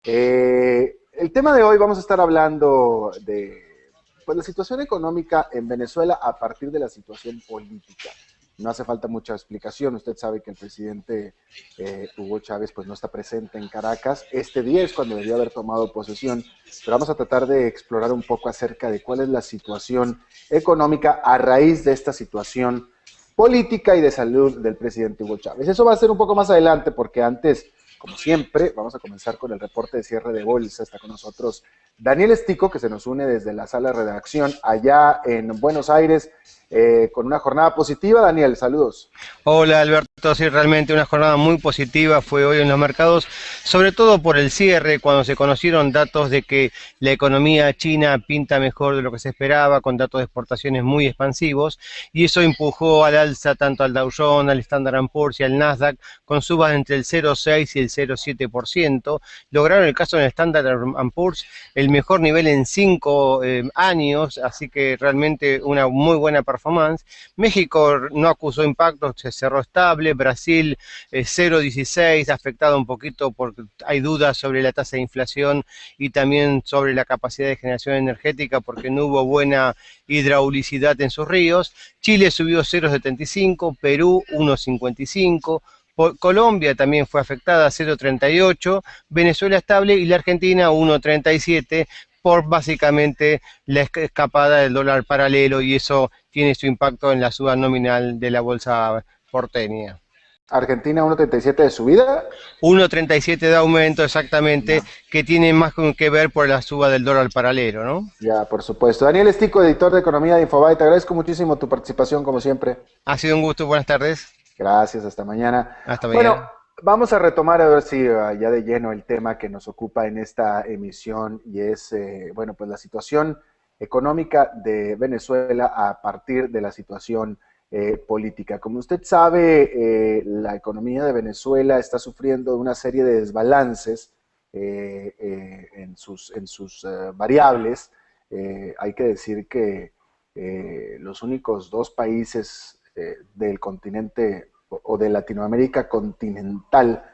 El tema de hoy vamos a estar hablando de pues, la situación económica en Venezuela a partir de la situación política. No hace falta mucha explicación. Usted sabe que el presidente Hugo Chávez pues, no está presente en Caracas. Este día es cuando debió haber tomado posesión, pero vamos a tratar de explorar un poco acerca de cuál es la situación económica a raíz de esta situación política y de salud del presidente Hugo Chávez. Eso va a ser un poco más adelante porque antes, como siempre, vamos a comenzar con el reporte de cierre de bolsa. Está con nosotros Daniel Estico, que se nos une desde la sala de redacción allá en Buenos Aires, con una jornada positiva. Daniel, saludos. Hola Alberto, sí, realmente una jornada muy positiva fue hoy en los mercados, sobre todo por el cierre, cuando se conocieron datos de que la economía china pinta mejor de lo que se esperaba, con datos de exportaciones muy expansivos, y eso empujó al alza tanto al Dow Jones, al Standard & Poor's y al Nasdaq, con subas entre el 0,6 y el 0,7%. Lograron el caso en el Standard & Poor's el mejor nivel en 5 años, así que realmente una muy buena performance. México no acusó impactos, se cerró estable. Brasil 0,16, afectado un poquito porque hay dudas sobre la tasa de inflación y también sobre la capacidad de generación energética porque no hubo buena hidraulicidad en sus ríos. Chile subió 0,75, Perú 1,55. Colombia también fue afectada, 0,38, Venezuela estable y la Argentina 1,37 por básicamente la escapada del dólar paralelo, y eso tiene su impacto en la suba nominal de la bolsa porteña. Argentina 1.37 de subida. 1,37 de aumento exactamente, Ya, que tiene más que ver por la suba del dólar paralelo, ¿no? ya, por supuesto. Daniel Estico, editor de Economía de Infobae, te agradezco muchísimo tu participación, como siempre. Ha sido un gusto, buenas tardes, Gracias, hasta mañana. hasta Bueno, mañana. vamos a retomar a ver si ya de lleno el tema que nos ocupa en esta emisión y es, bueno, pues la situación económica de Venezuela a partir de la situación política. Como usted sabe, la economía de Venezuela está sufriendo una serie de desbalances en sus variables. Hay que decir que los únicos dos países del continente o de Latinoamérica continental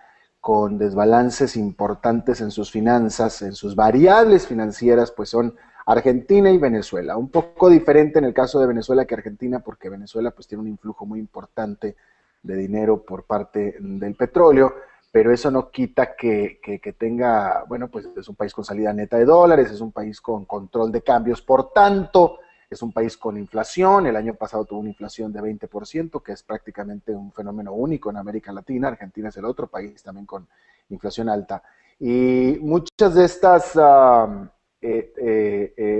con desbalances importantes en sus finanzas, en sus variables financieras, pues son Argentina y Venezuela. Un poco diferente en el caso de Venezuela que Argentina, porque Venezuela pues tiene un influjo muy importante de dinero por parte del petróleo, pero eso no quita que tenga, bueno, pues es un país con salida neta de dólares, es un país con control de cambios, por tanto, es un país con inflación. El año pasado tuvo una inflación de 20%, que es prácticamente un fenómeno único en América Latina. Argentina es el otro país también con inflación alta. Y muchas de estas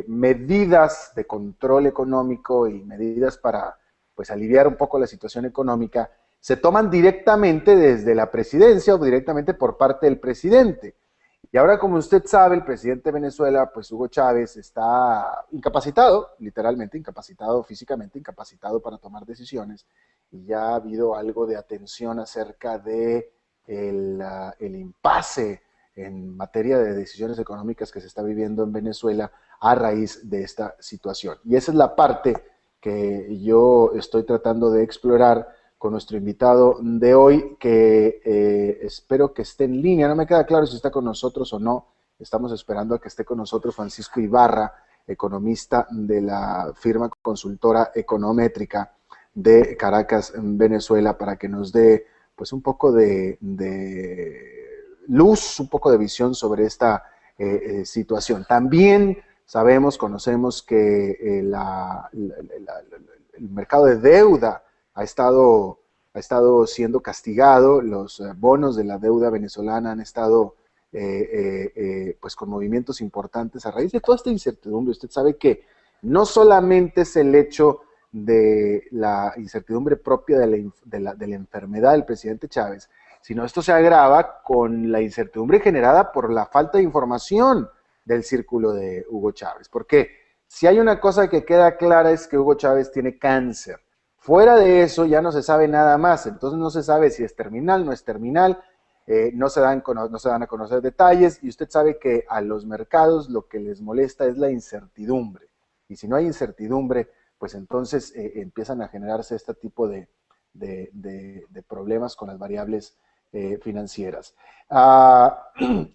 medidas de control económico y medidas para pues, aliviar un poco la situación económica se toman directamente desde la presidencia o directamente por parte del presidente. Y ahora, como usted sabe, el presidente de Venezuela, pues Hugo Chávez, está incapacitado, literalmente incapacitado, físicamente incapacitado para tomar decisiones. Y ya ha habido algo de atención acerca de el impasse en materia de decisiones económicas que se está viviendo en Venezuela a raíz de esta situación. Y esa es la parte que yo estoy tratando de explorar con nuestro invitado de hoy, que espero que esté en línea. No me queda claro si está con nosotros o no. Estamos esperando a que esté con nosotros Francisco Ibarra, economista de la firma consultora Econométrica de Caracas, en Venezuela, para que nos dé pues un poco de luz, un poco de visión sobre esta situación. También sabemos, conocemos que el mercado de deuda ha estado siendo castigado. Los bonos de la deuda venezolana han estado pues con movimientos importantes a raíz de toda esta incertidumbre. Usted sabe que no solamente es el hecho de la incertidumbre propia de la enfermedad del presidente Chávez, sino esto se agrava con la incertidumbre generada por la falta de información del círculo de Hugo Chávez. Porque si hay una cosa que queda clara es que Hugo Chávez tiene cáncer. Fuera de eso ya no se sabe nada más, entonces no se sabe si es terminal, no es terminal, no se dan a conocer detalles, y usted sabe que a los mercados lo que les molesta es la incertidumbre, y si no hay incertidumbre, pues entonces empiezan a generarse este tipo de problemas con las variables financieras.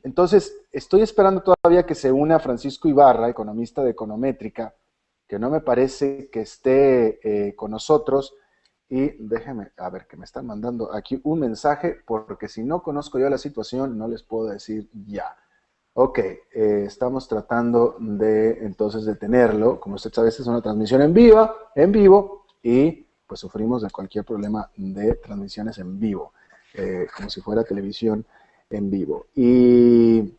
Entonces, estoy esperando todavía que se una Francisco Ibarra, economista de Econométrica, que no me parece que esté con nosotros. Y déjenme, a ver, que me están mandando aquí un mensaje, porque si no conozco yo la situación, no les puedo decir ya. Ok, estamos tratando de entonces detenerlo. Como usted sabe, esta es una transmisión en vivo, y pues sufrimos de cualquier problema de transmisiones en vivo, como si fuera televisión en vivo. Y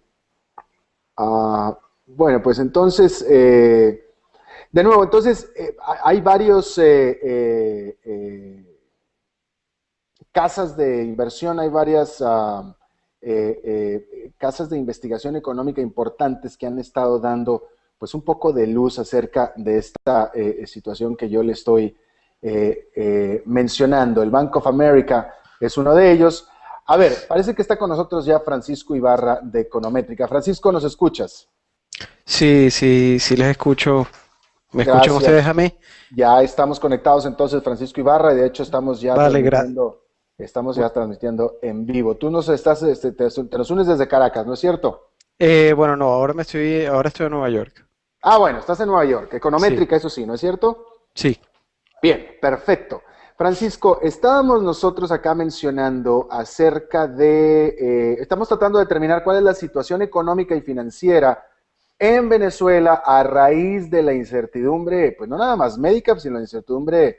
bueno, pues entonces, de nuevo, entonces hay varios casas de inversión, hay varias casas de investigación económica importantes que han estado dando pues un poco de luz acerca de esta situación que yo le estoy mencionando. El Bank of America es uno de ellos. A ver, parece que está con nosotros ya Francisco Ibarra de Econométrica. Francisco, ¿nos escuchas? Sí, sí, sí les escucho. ¿Me escuchan ustedes Gracias. a mí? Ya estamos conectados entonces, Francisco Ibarra, y de hecho Vale, estamos ya transmitiendo en vivo. Tú nos estás, te nos unes desde Caracas, ¿no es cierto? bueno, no, ahora estoy en Nueva York. Ah, bueno, estás en Nueva York, Sí, econométrica, eso sí, ¿no es cierto? sí. Bien, perfecto. Francisco, estábamos nosotros acá mencionando acerca estamos tratando de determinar cuál es la situación económica y financiera en Venezuela a raíz de la incertidumbre, pues no nada más médica, sino la incertidumbre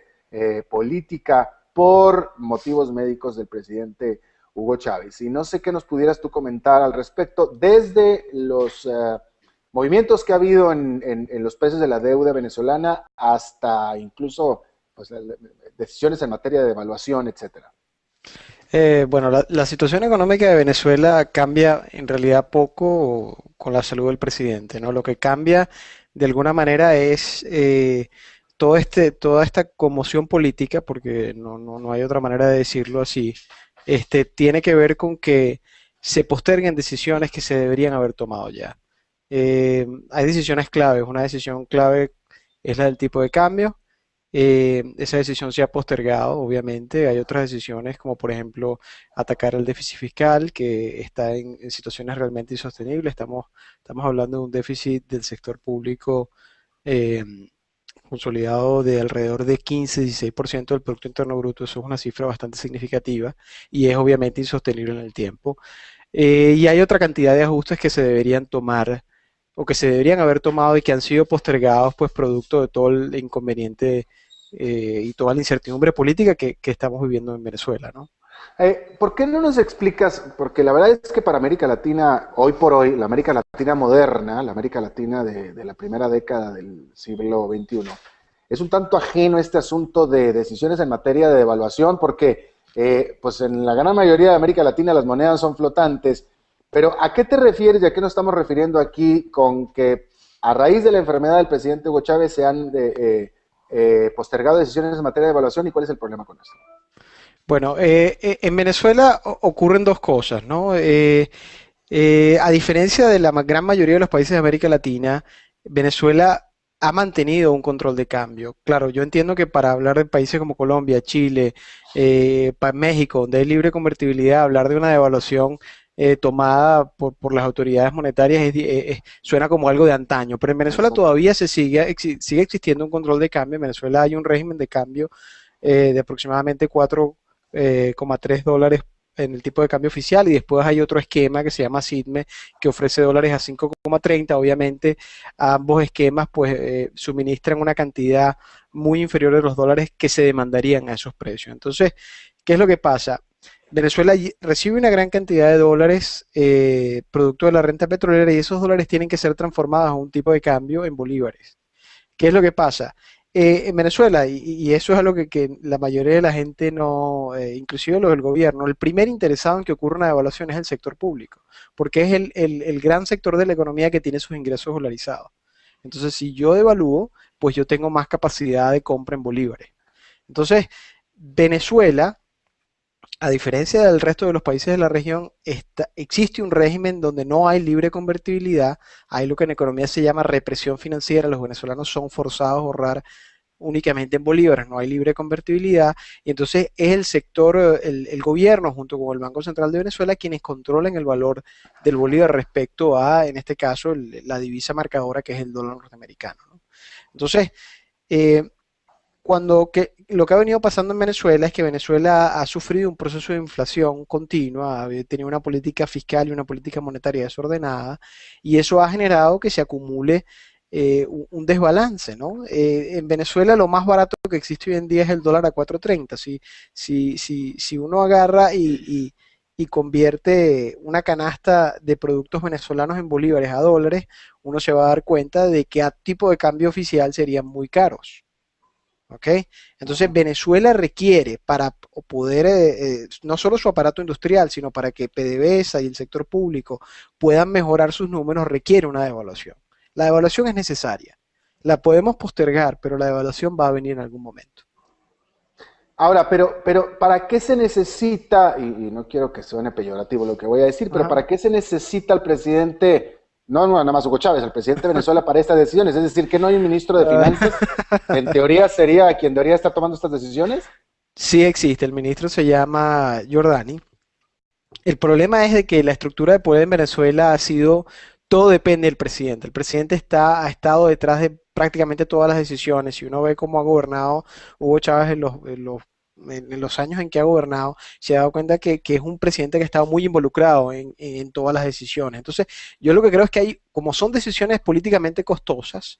política por motivos médicos del presidente Hugo Chávez. Y no sé qué nos pudieras tú comentar al respecto desde los movimientos que ha habido en los precios de la deuda venezolana hasta incluso pues, decisiones en materia de devaluación, etcétera. Bueno, la situación económica de Venezuela cambia en realidad poco con la salud del presidente, ¿no? Lo que cambia de alguna manera es toda esta conmoción política, porque no hay otra manera de decirlo así, tiene que ver con que se posterguen decisiones que se deberían haber tomado ya. Hay decisiones claves. Una decisión clave es la del tipo de cambio. Esa decisión se ha postergado, obviamente. Hay otras decisiones, como por ejemplo atacar el déficit fiscal, que está en situaciones realmente insostenibles. Estamos hablando de un déficit del sector público eh, consolidado de alrededor de 15-16% del Producto Interno Bruto. Eso es una cifra bastante significativa y es obviamente insostenible en el tiempo. Y hay otra cantidad de ajustes que se deberían tomar o que se deberían haber tomado y que han sido postergados, pues producto de todo el inconveniente y toda la incertidumbre política que estamos viviendo en Venezuela, ¿no? ¿Por qué no nos explicas? Porque la verdad es que para América Latina, hoy por hoy, la América Latina moderna, la América Latina de la primera década del siglo XXI, es un tanto ajeno a este asunto de decisiones en materia de devaluación, porque pues en la gran mayoría de América Latina las monedas son flotantes. Pero ¿a qué te refieres y a qué nos estamos refiriendo aquí con que a raíz de la enfermedad del presidente Hugo Chávez se han postergado decisiones en materia de devaluación, y cuál es el problema con esto? Bueno, en Venezuela ocurren dos cosas, ¿no? A diferencia de la gran mayoría de los países de América Latina, Venezuela ha mantenido un control de cambio. Claro, yo entiendo que para hablar de países como Colombia, Chile, México, donde hay libre convertibilidad, hablar de una devaluación tomada por las autoridades monetarias suena como algo de antaño, pero en Venezuela Exacto. todavía sigue existiendo un control de cambio. En Venezuela hay un régimen de cambio de aproximadamente 4,3 dólares en el tipo de cambio oficial, y después hay otro esquema que se llama SIDME que ofrece dólares a 5,30. Obviamente ambos esquemas pues suministran una cantidad muy inferior de los dólares que se demandarían a esos precios. Entonces, ¿qué es lo que pasa? Venezuela recibe una gran cantidad de dólares producto de la renta petrolera, y esos dólares tienen que ser transformados a un tipo de cambio en bolívares. ¿Qué es lo que pasa? En Venezuela, y eso es algo que la mayoría de la gente no, inclusive los del gobierno, el primer interesado en que ocurra una devaluación es el sector público, porque es el gran sector de la economía que tiene sus ingresos dolarizados. Entonces, si yo devalúo, pues yo tengo más capacidad de compra en bolívares. Entonces, Venezuela, a diferencia del resto de los países de la región, existe un régimen donde no hay libre convertibilidad, hay lo que en economía se llama represión financiera. Los venezolanos son forzados a ahorrar únicamente en bolívares, no hay libre convertibilidad, y entonces es el sector, el gobierno junto con el Banco Central de Venezuela quienes controlan el valor del bolívar respecto a, en este caso, la divisa marcadora que es el dólar norteamericano, ¿no? Entonces, eh, lo que ha venido pasando en Venezuela es que Venezuela ha sufrido un proceso de inflación continua, ha tenido una política fiscal y una política monetaria desordenada, y eso ha generado que se acumule un desbalance, ¿no? En Venezuela lo más barato que existe hoy en día es el dólar a 4.30. Si uno agarra y convierte una canasta de productos venezolanos en bolívares a dólares, uno se va a dar cuenta de que a tipo de cambio oficial serían muy caros. ¿Ok? Entonces Venezuela requiere para poder, no solo su aparato industrial, sino para que PDVSA y el sector público puedan mejorar sus números, requiere una devaluación. La devaluación es necesaria. La podemos postergar, pero la devaluación va a venir en algún momento. Ahora, pero ¿para qué se necesita, y no quiero que suene peyorativo lo que voy a decir, pero Ajá. ¿para qué se necesita el presidente, no nada más Hugo Chávez, el presidente de Venezuela para estas decisiones? Es decir, que no hay un ministro de Finanzas, que en teoría sería quien debería estar tomando estas decisiones. Sí existe, el ministro se llama Giordani. El problema es de que la estructura de poder en Venezuela ha sido, todo depende del presidente. El presidente ha estado detrás de prácticamente todas las decisiones. Si uno ve cómo ha gobernado Hugo Chávez en los años en que ha gobernado, se ha dado cuenta que es un presidente que ha estado muy involucrado en todas las decisiones. Entonces, yo lo que creo es que hay, como son decisiones políticamente costosas,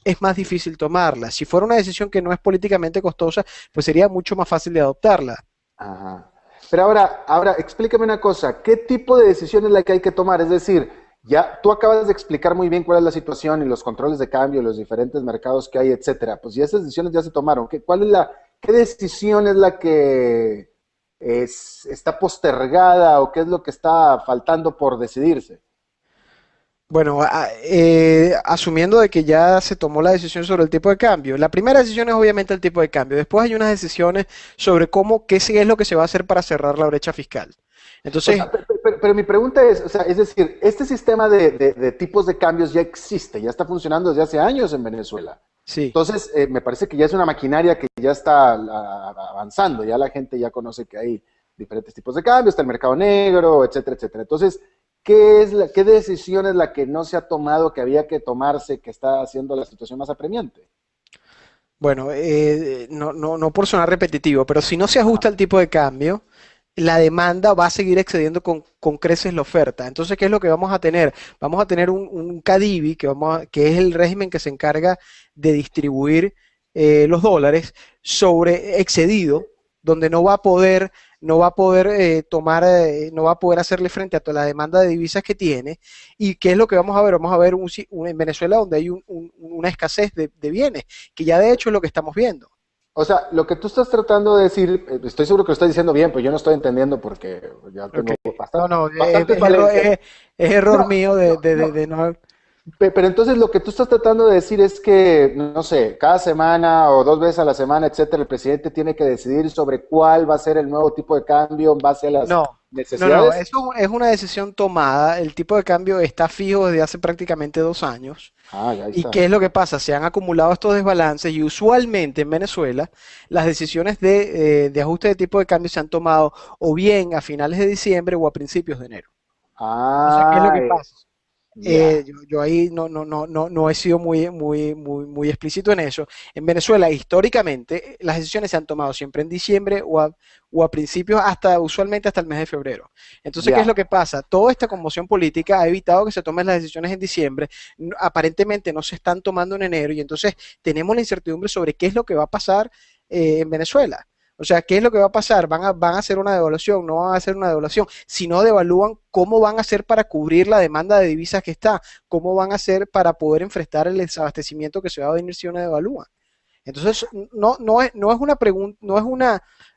es más difícil tomarlas. Si fuera una decisión que no es políticamente costosa, pues sería mucho más fácil de adoptarla. Ajá. Pero ahora, explícame una cosa, ¿qué tipo de decisión es la que hay que tomar? Es decir, ya tú acabas de explicar muy bien cuál es la situación y los controles de cambio, los diferentes mercados que hay, etcétera. Pues ya esas decisiones ya se tomaron. ¿Qué decisión es la que está postergada o qué es lo que está faltando por decidirse? Bueno, asumiendo de que ya se tomó la decisión sobre el tipo de cambio, la primera decisión es obviamente el tipo de cambio. Después hay unas decisiones sobre qué es lo que se va a hacer para cerrar la brecha fiscal. O Entonces, sea, pero mi pregunta es, o sea, es decir, este sistema de tipos de cambios ya existe, ya está funcionando desde hace años en Venezuela. sí. Entonces, me parece que ya es una maquinaria que ya está avanzando, ya la gente ya conoce que hay diferentes tipos de cambios, está el mercado negro, etcétera, etcétera. Entonces, ¿qué decisión es la que no se ha tomado, que había que tomarse, que está haciendo la situación más apremiante? Bueno, no por sonar repetitivo, pero si no se Ajá. ajusta el tipo de cambio, la demanda va a seguir excediendo con creces la oferta. Entonces, ¿qué es lo que vamos a tener? Vamos a tener un CADIVI, que es el régimen que se encarga de distribuir los dólares sobre excedido, donde no va a poder no va a poder hacerle frente a toda la demanda de divisas que tiene. ¿Y qué es lo que vamos a ver? Vamos a ver en Venezuela donde hay una escasez de bienes, que ya de hecho es lo que estamos viendo. O sea, lo que tú estás tratando de decir, estoy seguro que lo estás diciendo bien, pero yo no estoy entendiendo porque ya Ok. tengo No, no, bastantes falencias. es error No, mío no, no. de no. Pero entonces lo que tú estás tratando de decir es que, no sé, cada semana o dos veces a la semana, etcétera, el presidente tiene que decidir sobre cuál va a ser el nuevo tipo de cambio en base a las No, no, necesidades. eso es una decisión tomada. El tipo de cambio está fijo desde hace prácticamente 2 años. Ah, ya ahí ¿Y está. qué es lo que pasa? Se han acumulado estos desbalances y usualmente en Venezuela las decisiones de ajuste de tipo de cambio se han tomado o bien a finales de diciembre o a principios de enero. Entonces, ¿qué es lo Ah, que pasa? ya. Yo ahí no he sido muy explícito en eso. En Venezuela, históricamente, las decisiones se han tomado siempre en diciembre o a principios, usualmente hasta el mes de febrero. Entonces, ¿qué es lo Ya. que pasa? Toda esta conmoción política ha evitado que se tomen las decisiones en diciembre. Aparentemente no se están tomando en enero y entonces tenemos la incertidumbre sobre qué es lo que va a pasar en Venezuela. O sea, ¿qué es lo que va a pasar? ¿Van a hacer una devaluación? ¿No van a hacer una devaluación? Si no devalúan, ¿cómo van a hacer para cubrir la demanda de divisas que está? ¿Cómo van a hacer para poder enfrentar el desabastecimiento que se va a venir si no devalúan? Entonces, no es una pregunta, no es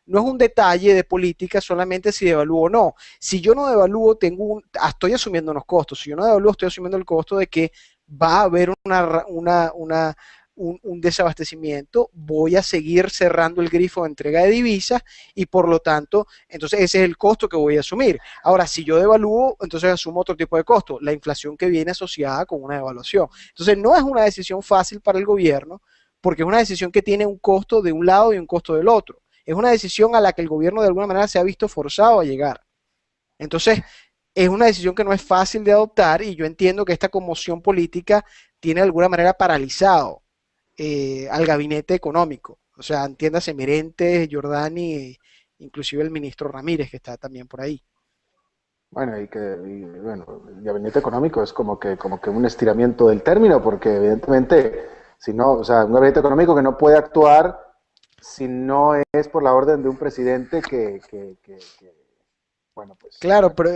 un detalle de política solamente si devalúo o no. Si yo no devalúo, estoy asumiendo unos costos. Si yo no devalúo, estoy asumiendo el costo de que va a haber un desabastecimiento, voy a seguir cerrando el grifo de entrega de divisas y por lo tanto, entonces ese es el costo que voy a asumir. Ahora, si yo devalúo, entonces asumo otro tipo de costo, la inflación que viene asociada con una devaluación. Entonces, no es una decisión fácil para el gobierno porque es una decisión que tiene un costo de un lado y un costo del otro. Es una decisión a la que el gobierno de alguna manera se ha visto forzado a llegar. Entonces, es una decisión que no es fácil de adoptar y yo entiendo que esta conmoción política tiene de alguna manera paralizado al gabinete económico. O sea, entiéndase Merentes, Giordani, inclusive el ministro Ramírez, que está también por ahí. Bueno, bueno, el gabinete económico es como que un estiramiento del término, porque evidentemente, si no, o sea, un gabinete económico que no puede actuar si no es por la orden de un presidente bueno, pues, Claro, pero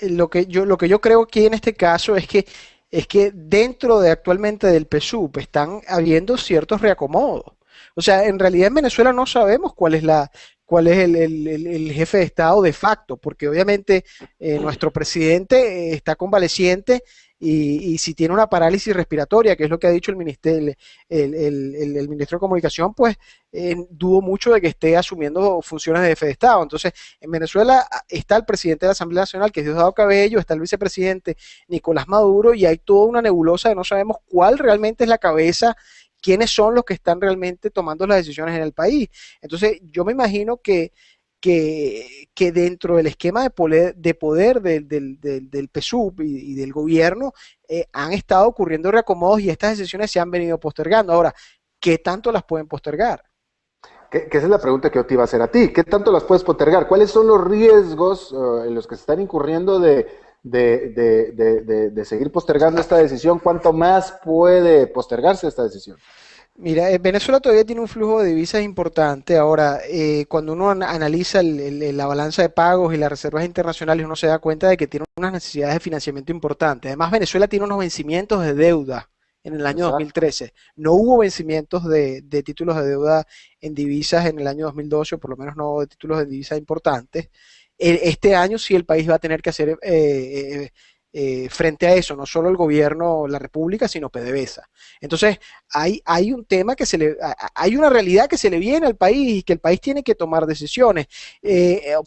lo que yo creo aquí en este caso es que dentro de actualmente del PSUV están habiendo ciertos reacomodos. O sea, en realidad en Venezuela no sabemos cuál es el jefe de Estado de facto, porque obviamente nuestro presidente está convaleciente y si tiene una parálisis respiratoria, que es lo que ha dicho el ministerio, el ministro de Comunicación, pues dudo mucho de que esté asumiendo funciones de jefe de Estado. Entonces, en Venezuela está el presidente de la Asamblea Nacional, que es Diosdado Cabello, está el vicepresidente Nicolás Maduro, y hay toda una nebulosa de no sabemos cuál realmente es la cabeza, quiénes son los que están realmente tomando las decisiones en el país. Entonces, yo me imagino que dentro del esquema de poder del PSUV y del gobierno han estado ocurriendo reacomodos y estas decisiones se han venido postergando. Ahora, ¿qué tanto las pueden postergar? que esa es la pregunta que yo te iba a hacer a ti. ¿Qué tanto las puedes postergar? ¿Cuáles son los riesgos en los que se están incurriendo de seguir postergando esta decisión? ¿Cuánto más puede postergarse esta decisión? Mira, Venezuela todavía tiene un flujo de divisas importante. Ahora, cuando uno analiza la balanza de pagos y las reservas internacionales, uno se da cuenta de que tiene unas necesidades de financiamiento importantes. Además, Venezuela tiene unos vencimientos de deuda en el año Exacto. 2013. No hubo vencimientos de títulos de deuda en divisas en el año 2012, o por lo menos no de títulos de divisas importantes. Este año sí el país va a tener que hacer frente a eso, no solo el gobierno, la República, sino PDVSA. Entonces, hay un tema hay una realidad que se le viene al país y que el país tiene que tomar decisiones.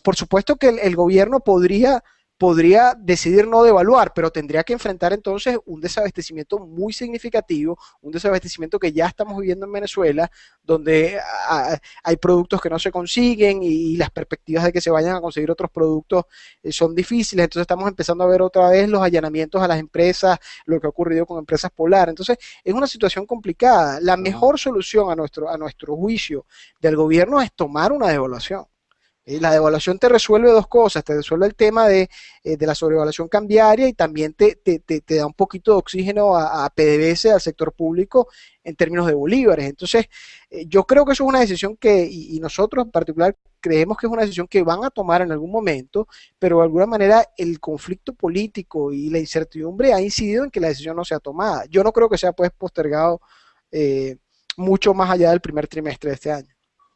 Por supuesto que el gobierno podría decidir no devaluar, pero tendría que enfrentar entonces un desabastecimiento muy significativo, un desabastecimiento que ya estamos viviendo en Venezuela, donde hay productos que no se consiguen y las perspectivas de que se vayan a conseguir otros productos son difíciles. Entonces estamos empezando a ver otra vez los allanamientos a las empresas, lo que ha ocurrido con Empresas Polar. Entonces es una situación complicada. La mejor solución a nuestro juicio del gobierno es tomar una devaluación. La devaluación te resuelve dos cosas, te resuelve el tema de la sobrevaluación cambiaria y también te da un poquito de oxígeno a PDVSA, al sector público, en términos de bolívares. Entonces, yo creo que eso es una decisión y nosotros en particular creemos que es una decisión que van a tomar en algún momento, pero de alguna manera el conflicto político y la incertidumbre ha incidido en que la decisión no sea tomada. Yo no creo que sea pues postergado eh, mucho más allá del primer trimestre de este año.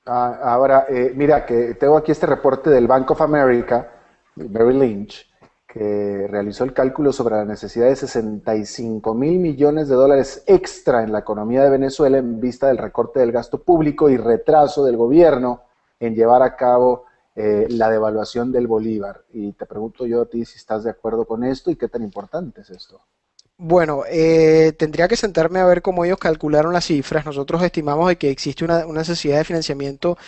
Ahora, mira, que tengo aquí este reporte del Bank of America, de Merrill Lynch, que realizó el cálculo sobre la necesidad de 65.000 millones de dólares extra en la economía de Venezuela en vista del recorte del gasto público y retraso del gobierno en llevar a cabo la devaluación del bolívar. Y te pregunto yo a ti si estás de acuerdo con esto y qué tan importante es esto. Bueno, tendría que sentarme a ver cómo ellos calcularon las cifras. Nosotros estimamos de que existe una necesidad de financiamiento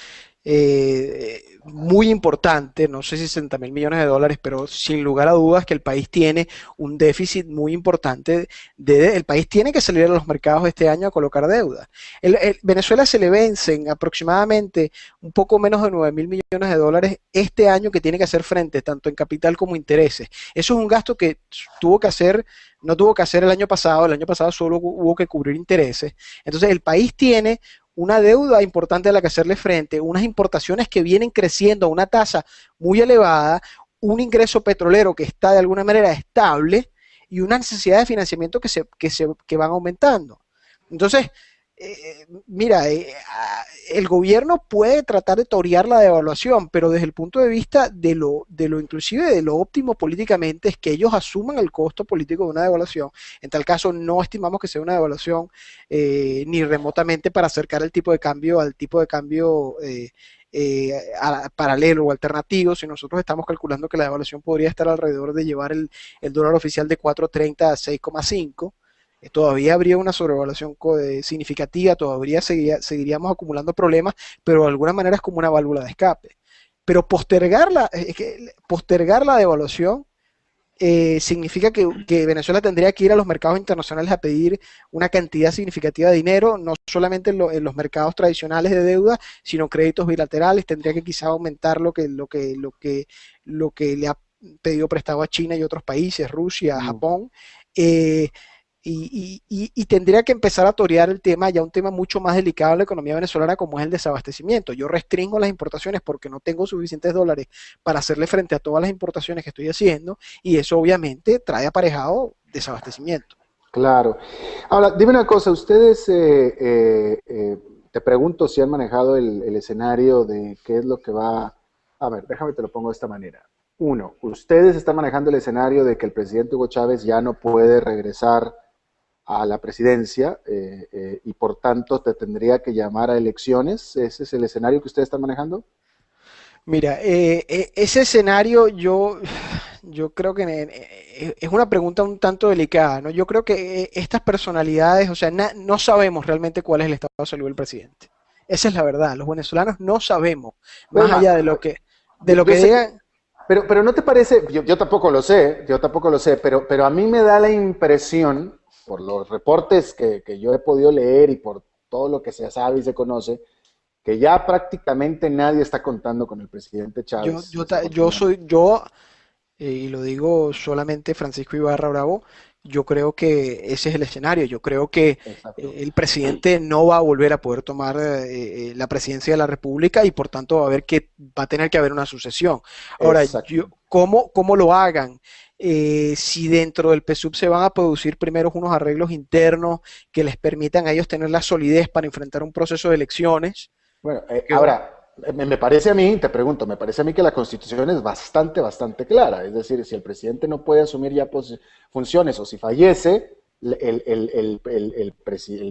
muy importante, no sé si 60.000 millones de dólares, pero sin lugar a dudas que el país tiene un déficit muy importante. El país tiene que salir a los mercados este año a colocar deuda. Venezuela se le vencen aproximadamente un poco menos de 9.000 millones de dólares este año que tiene que hacer frente tanto en capital como intereses. Eso es un gasto que tuvo que hacer, no tuvo que hacer el año pasado solo hubo que cubrir intereses. Entonces el país tiene una deuda importante a la que hacerle frente, unas importaciones que vienen creciendo a una tasa muy elevada, un ingreso petrolero que está de alguna manera estable y una necesidad de financiamiento que van aumentando. Entonces, mira, el gobierno puede tratar de torear la devaluación, pero desde el punto de vista de lo inclusive de lo óptimo políticamente es que ellos asuman el costo político de una devaluación. En tal caso, no estimamos que sea una devaluación ni remotamente para acercar el tipo de cambio al tipo de cambio paralelo o alternativo. Si nosotros estamos calculando que la devaluación podría estar alrededor de llevar el dólar oficial de 4.30 a 6,5, Todavía habría una sobrevaluación significativa, todavía seguiríamos acumulando problemas, pero de alguna manera es como una válvula de escape. Pero postergar la devaluación significa que Venezuela tendría que ir a los mercados internacionales a pedir una cantidad significativa de dinero, no solamente en los mercados tradicionales de deuda, sino créditos bilaterales, tendría que quizá aumentar lo que le ha pedido prestado a China y otros países, Rusia, Mm. Japón, eh, y tendría que empezar a torear el tema, ya un tema mucho más delicado en la economía venezolana como es el desabastecimiento. Yo restringo las importaciones porque no tengo suficientes dólares para hacerle frente a todas las importaciones que estoy haciendo y eso obviamente trae aparejado desabastecimiento. Claro. Ahora, dime una cosa, ustedes, te pregunto si han manejado el escenario de qué es lo que va. A ver, déjame te lo pongo de esta manera. Uno, ustedes están manejando el escenario de que el presidente Hugo Chávez ya no puede regresar a la presidencia y por tanto te tendría que llamar a elecciones. ¿Ese es el escenario que ustedes están manejando? Mira, ese escenario yo creo que es una pregunta un tanto delicada, ¿no? Yo creo que estas personalidades, o sea, no sabemos realmente cuál es el estado de salud del presidente. Esa es la verdad. Los venezolanos no sabemos, más Emma, allá de lo yo que sé que, digan. pero no te parece, yo tampoco lo sé, yo tampoco lo sé, pero a mí me da la impresión, por los reportes que yo he podido leer y por todo lo que se sabe y se conoce, que ya prácticamente nadie está contando con el presidente Chávez, Yo soy, desafortunadamente. y lo digo solamente Francisco Ibarra Bravo, yo creo que ese es el escenario. Yo creo que Exacto. el presidente no va a volver a poder tomar la presidencia de la República y por tanto va a tener que haber una sucesión. Ahora, Exacto. ¿cómo lo hagan? Si dentro del PSUV se van a producir primero unos arreglos internos que les permitan a ellos tener la solidez para enfrentar un proceso de elecciones. Bueno, Que, ahora, me parece a mí, te pregunto, me parece a mí que la Constitución es bastante clara. Es decir, si el presidente no puede asumir ya funciones o si fallece, el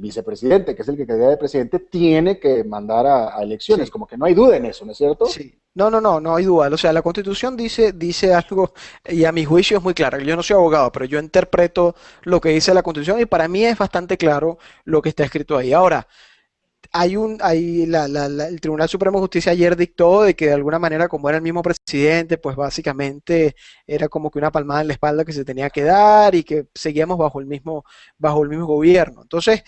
vicepresidente, que es el que queda de presidente, tiene que mandar a elecciones. sí, Como que no hay duda en eso, ¿no es cierto? sí. No hay duda. O sea, la Constitución dice algo, y a mi juicio es muy claro. Yo no soy abogado, pero yo interpreto lo que dice la Constitución y para mí es bastante claro lo que está escrito ahí. Ahora, el Tribunal Supremo de Justicia ayer dictó de que de alguna manera, como era el mismo presidente, pues básicamente era como que una palmada en la espalda que se tenía que dar y que seguíamos bajo el mismo gobierno. Entonces,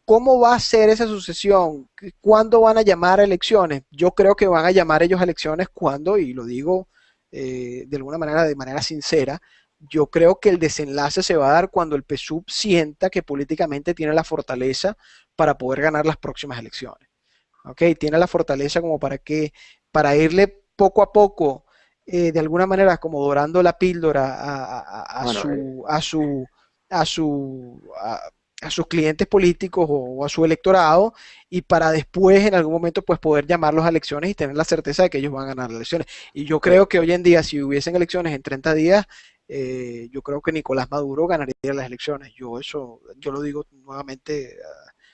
¿cómo va a ser esa sucesión? ¿Cuándo van a llamar a elecciones? Yo creo que van a llamar ellos a elecciones cuando, y lo digo de alguna manera, de manera sincera, yo creo que el desenlace se va a dar cuando el PSUV sienta que políticamente tiene la fortaleza para poder ganar las próximas elecciones. ¿Ok? Tiene la fortaleza como para irle poco a poco, de alguna manera, como dorando la píldora Bueno, a su, a, a sus clientes políticos o a su electorado y para después en algún momento pues poder llamarlos a elecciones y tener la certeza de que ellos van a ganar las elecciones. Y yo creo que hoy en día si hubiesen elecciones en 30 días, yo creo que Nicolás Maduro ganaría las elecciones. Yo lo digo nuevamente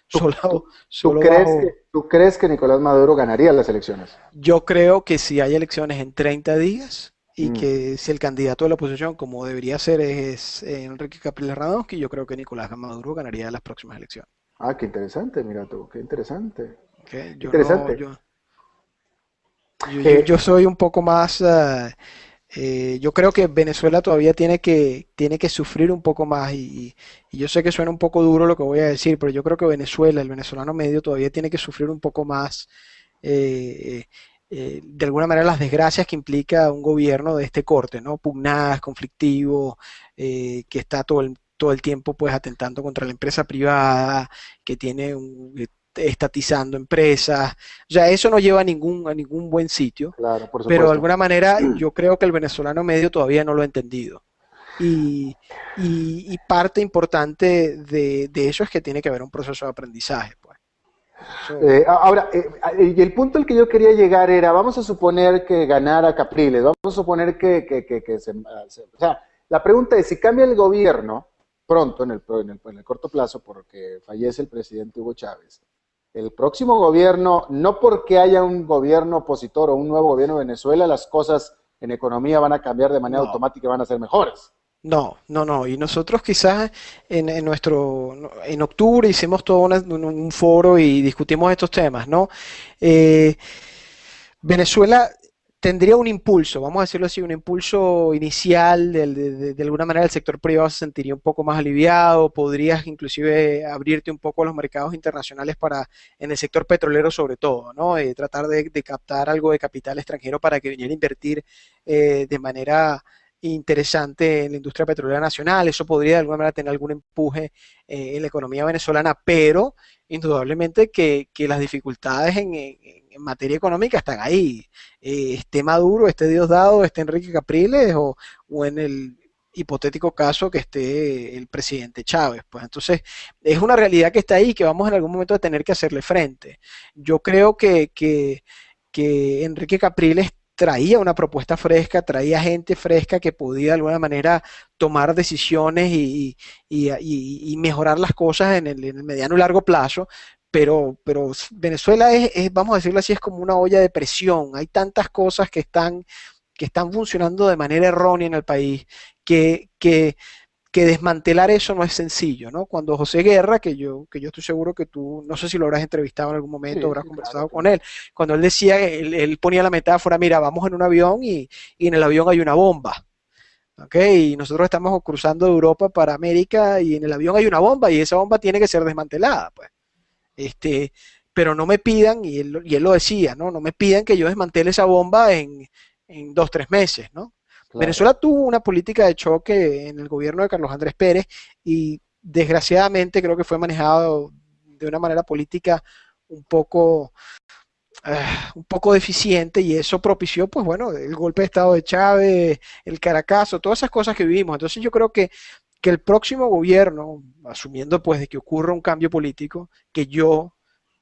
¿tú, solo, tú, solo bajo. tú crees que Nicolás Maduro ganaría las elecciones? Yo creo que si hay elecciones en 30 días y Mm. que si el candidato de la oposición, como debería ser, es Enrique Capriles Radonsky, yo creo que Nicolás Maduro ganaría las próximas elecciones. Ah, qué interesante, mira tú, qué interesante. ¿Okay? Qué interesante. Yo soy un poco más, yo creo que Venezuela todavía tiene que sufrir un poco más y yo sé que suena un poco duro lo que voy a decir, pero yo creo que Venezuela, el venezolano medio todavía tiene que sufrir un poco más eh, de alguna manera las desgracias que implica un gobierno de este corte, ¿no? Pugnaz, conflictivo, que está todo el tiempo pues atentando contra la empresa privada, que tiene estatizando empresas. O sea, eso no lleva a ningún buen sitio, Claro, por pero de supuesto. alguna manera yo creo que el venezolano medio todavía no lo ha entendido. Y, y parte importante de eso es que tiene que haber un proceso de aprendizaje, pues. Eso, Ahora, y el punto al que yo quería llegar era, vamos a suponer que ganara Capriles, vamos a suponer o sea, la pregunta es, si cambia el gobierno pronto, en el corto plazo, porque fallece el presidente Hugo Chávez, el próximo gobierno, no porque haya un gobierno opositor o un nuevo gobierno de Venezuela, las cosas en economía van a cambiar de manera no, automática y van a ser mejores. No, no, no. Y nosotros quizás en octubre hicimos todo un foro y discutimos estos temas, ¿no? Eh, Venezuela tendría un impulso, vamos a decirlo así, un impulso inicial, de alguna manera el sector privado se sentiría un poco más aliviado, podrías inclusive abrirte un poco a los mercados internacionales en el sector petrolero sobre todo, ¿no? Tratar de captar algo de capital extranjero para que viniera a invertir de manera interesante en la industria petrolera nacional, eso podría de alguna manera tener algún empuje en la economía venezolana, pero indudablemente que las dificultades en materia económica están ahí. Esté Maduro, esté Diosdado, esté Enrique Capriles o en el hipotético caso que esté el presidente Chávez. Pues entonces es una realidad que está ahí y que vamos en algún momento a tener que hacerle frente. Yo creo que Enrique Capriles traía una propuesta fresca, traía gente fresca que podía de alguna manera tomar decisiones y mejorar las cosas en el mediano y largo plazo, pero Venezuela vamos a decirlo así, es como una olla de presión. Hay tantas cosas que están funcionando de manera errónea en el país que desmantelar eso no es sencillo, ¿no? Cuando José Guerra, que yo estoy seguro que tú, no sé si lo habrás entrevistado en algún momento, Sí, habrás sí, claro, conversado con claro. él, cuando él decía, él ponía la metáfora, mira, vamos en un avión y en el avión hay una bomba, ¿ok? Y nosotros estamos cruzando de Europa para América y en el avión hay una bomba y esa bomba tiene que ser desmantelada, pues. Este, pero no me pidan, y él lo decía, ¿no? No me pidan que yo desmantele esa bomba en 2, 3 meses, ¿no? Claro. Venezuela tuvo una política de choque en el gobierno de Carlos Andrés Pérez y desgraciadamente creo que fue manejado de una manera política un poco, un poco deficiente y eso propició, pues bueno, el golpe de Estado de Chávez, el Caracazo, todas esas cosas que vivimos. Entonces yo creo que el próximo gobierno, asumiendo pues de que ocurra un cambio político, que yo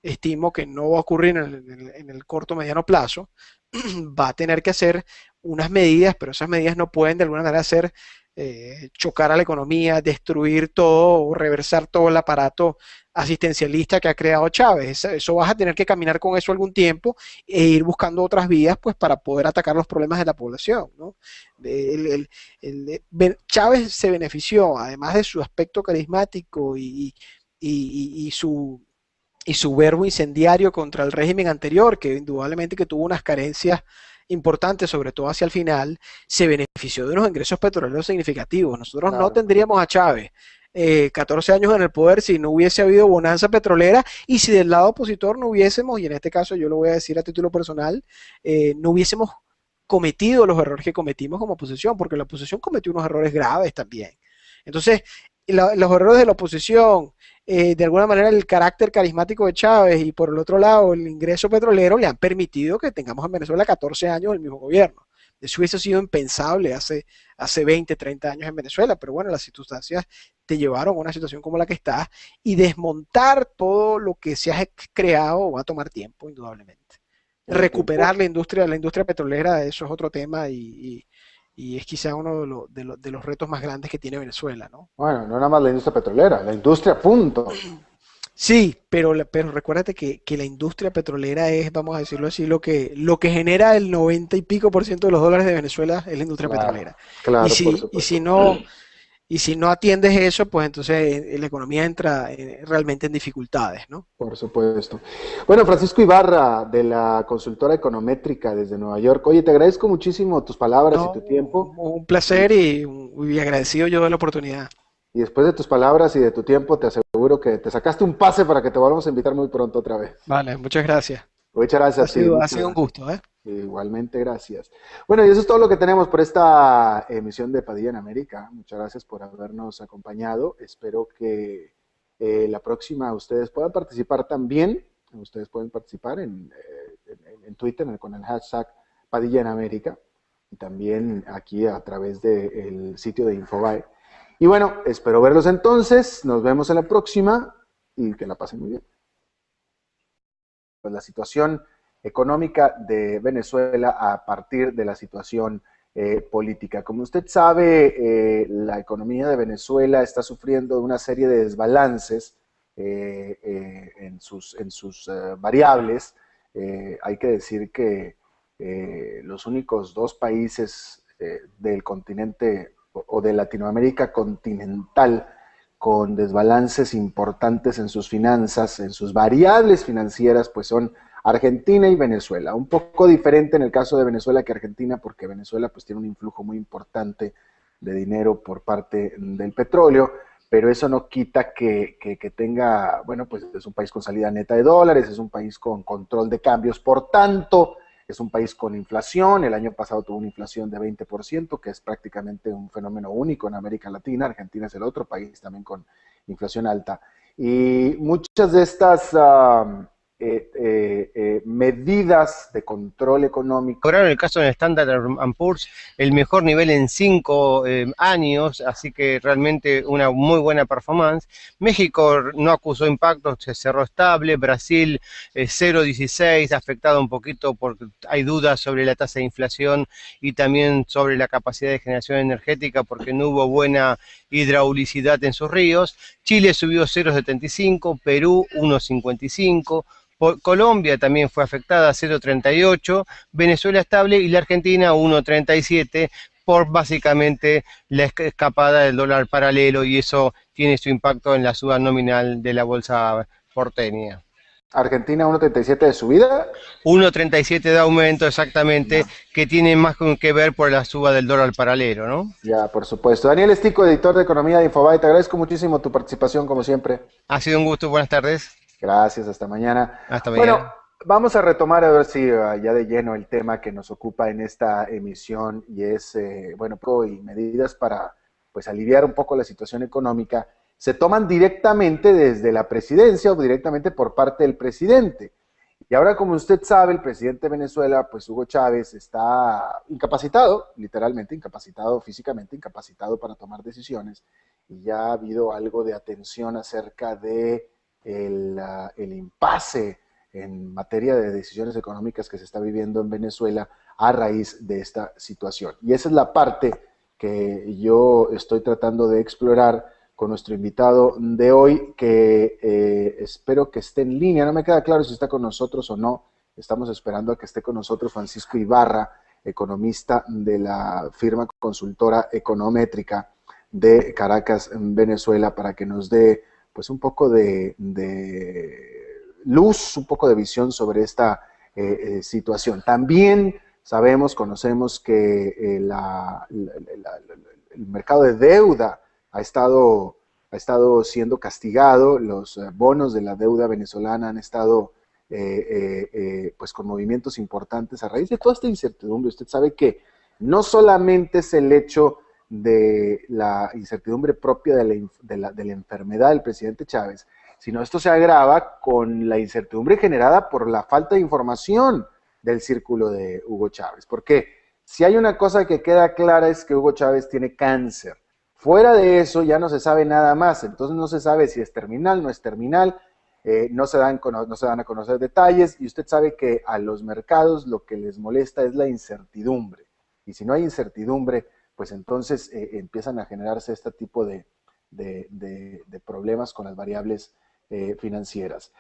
estimo que no va a ocurrir en el corto mediano plazo, va a tener que hacer unas medidas, pero esas medidas no pueden de alguna manera hacer chocar a la economía, destruir todo o reversar todo el aparato asistencialista que ha creado Chávez. Eso vas a tener que caminar con eso algún tiempo e ir buscando otras vías pues para poder atacar los problemas de la población, ¿no? El, Chávez se benefició, además de su aspecto carismático y y su verbo incendiario contra el régimen anterior, que indudablemente que tuvo unas carencias importantes, sobre todo hacia el final, se benefició de unos ingresos petroleros significativos. Nosotros no Claro. tendríamos a Chávez 14 años en el poder si no hubiese habido bonanza petrolera y si del lado opositor no hubiésemos, y en este caso yo lo voy a decir a título personal, no hubiésemos cometido los errores que cometimos como oposición, porque la oposición cometió unos errores graves también. Entonces, los errores de la oposición, de alguna manera el carácter carismático de Chávez y por el otro lado el ingreso petrolero le han permitido que tengamos en Venezuela 14 años el mismo gobierno. Eso hubiese sido impensable hace 20, 30 años en Venezuela, pero bueno, las circunstancias te llevaron a una situación como la que está y desmontar todo lo que se ha creado va a tomar tiempo, indudablemente. El Recuperar tiempo. la industria petrolera, eso es otro tema y es quizá uno de los retos más grandes que tiene Venezuela, ¿no? Bueno, no nada más la industria petrolera, la industria, punto. Sí, pero recuérdate que la industria petrolera es, vamos a decirlo así, lo que genera el 90 y pico % de los dólares de Venezuela es la industria Claro, petrolera. Y claro, por si, y supuesto. si no, y si no atiendes eso, pues entonces la economía entra realmente en dificultades, ¿no? Por supuesto. Bueno, Francisco Ibarra, de la consultora econométrica desde Nueva York. Oye, te agradezco muchísimo tus palabras y No, tu tiempo. un placer y agradecido yo de la oportunidad. Y después de tus palabras y de tu tiempo, te aseguro que te sacaste un pase para que te volvamos a invitar muy pronto otra vez. Vale, muchas gracias. Muchas gracias a ti, Ha muchas sido un gracias. gusto, ¿eh? Igualmente, gracias. Bueno, y eso es todo lo que tenemos por esta emisión de Padilla en América. Muchas gracias por habernos acompañado. Espero que la próxima ustedes puedan participar también. Ustedes pueden participar en Twitter con el hashtag Padilla en América y también aquí a través del sitio de Infobae. Y bueno, espero verlos entonces. Nos vemos en la próxima y que la pasen muy bien. Pues la situación económica de Venezuela a partir de la situación política. Como usted sabe, la economía de Venezuela está sufriendo una serie de desbalances en sus variables. Hay que decir que los únicos dos países del continente o de Latinoamérica continental, con desbalances importantes en sus finanzas, en sus variables financieras, pues son Argentina y Venezuela. Un poco diferente en el caso de Venezuela que Argentina, porque Venezuela pues tiene un influjo muy importante de dinero por parte del petróleo, pero eso no quita que tenga, bueno, pues es un país con salida neta de dólares, es un país con control de cambios, por tanto, es un país con inflación. El año pasado tuvo una inflación de 20%, que es prácticamente un fenómeno único en América Latina. Argentina es el otro país también con inflación alta. Y muchas de estas medidas de control económico. Lograron el caso en Standard & Poor's el mejor nivel en 5 años, así que realmente una muy buena performance. México no acusó impactos, se cerró estable. Brasil 0,16, afectado un poquito porque hay dudas sobre la tasa de inflación y también sobre la capacidad de generación energética porque no hubo buena hidraulicidad en sus ríos. Chile subió 0,75, Perú 1,55. Colombia también fue afectada, 0,38, Venezuela estable y la Argentina 1,37 por básicamente la escapada del dólar paralelo, y eso tiene su impacto en la suba nominal de la bolsa porteña. Argentina 1,37 de subida. 1,37 de aumento exactamente, que tiene más que ver por la suba del dólar paralelo, ¿no? Ya, por supuesto. Daniel Estico, editor de Economía de Infobae, te agradezco muchísimo tu participación como siempre. Ha sido un gusto, buenas tardes. Gracias, hasta mañana. Hasta mañana. Bueno, vamos a retomar a ver si ya de lleno el tema que nos ocupa en esta emisión, y es, bueno, y medidas para pues aliviar un poco la situación económica, se toman directamente desde la presidencia o directamente por parte del presidente. Y ahora, como usted sabe, el presidente de Venezuela, pues Hugo Chávez, está incapacitado, literalmente incapacitado, físicamente incapacitado para tomar decisiones, y ya ha habido algo de atención acerca de el impasse en materia de decisiones económicas que se está viviendo en Venezuela a raíz de esta situación. Y esa es la parte que yo estoy tratando de explorar con nuestro invitado de hoy, que espero que esté en línea. No me queda claro si está con nosotros o no. Estamos esperando a que esté con nosotros Francisco Ibarra, economista de la firma consultora Econométrica de Caracas, en Venezuela, para que nos dé pues un poco de luz, un poco de visión sobre esta situación. También sabemos, conocemos que el mercado de deuda ha estado siendo castigado. Los bonos de la deuda venezolana han estado pues con movimientos importantes a raíz de toda esta incertidumbre. Usted sabe que no solamente es el hecho de la incertidumbre propia de la enfermedad del presidente Chávez, sino esto se agrava con la incertidumbre generada por la falta de información del círculo de Hugo Chávez. Porque si hay una cosa que queda clara es que Hugo Chávez tiene cáncer. Fuera de eso ya no se sabe nada más, entonces no se sabe si es terminal, no es terminal, no se dan a conocer detalles, y usted sabe que a los mercados lo que les molesta es la incertidumbre. Y si no hay incertidumbre, pues entonces empiezan a generarse este tipo de problemas con las variables financieras.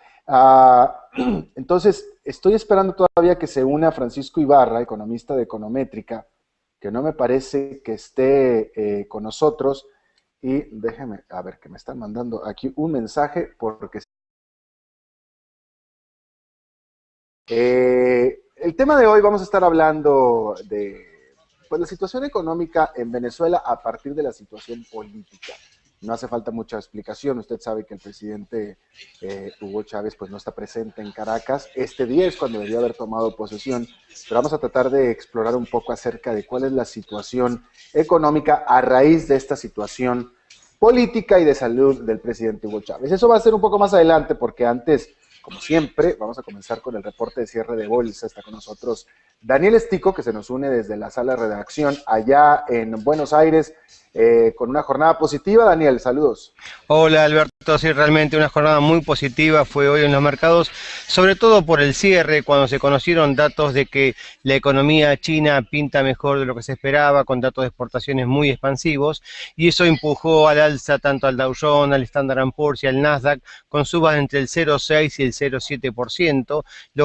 Entonces, estoy esperando todavía que se una Francisco Ibarra, economista de Econométrica, que no me parece que esté con nosotros, y déjeme, a ver, que me están mandando aquí un mensaje, porque el tema de hoy vamos a estar hablando de pues la situación económica en Venezuela a partir de la situación política. No hace falta mucha explicación. Usted sabe que el presidente Hugo Chávez pues no está presente en Caracas. Este día es cuando debió haber tomado posesión, pero vamos a tratar de explorar un poco acerca de cuál es la situación económica a raíz de esta situación política y de salud del presidente Hugo Chávez. Eso va a ser un poco más adelante, porque antes, como siempre, vamos a comenzar con el reporte de cierre de bolsa. Está con nosotros Daniel Estico, que se nos une desde la sala de redacción allá en Buenos Aires, con una jornada positiva. Daniel, saludos. Hola Alberto, sí, realmente una jornada muy positiva fue hoy en los mercados, sobre todo por el cierre, cuando se conocieron datos de que la economía china pinta mejor de lo que se esperaba, con datos de exportaciones muy expansivos, y eso empujó al alza tanto al Dow Jones, al Standard & Poor's y al Nasdaq, con subas entre el 0,6 y el 0,7%,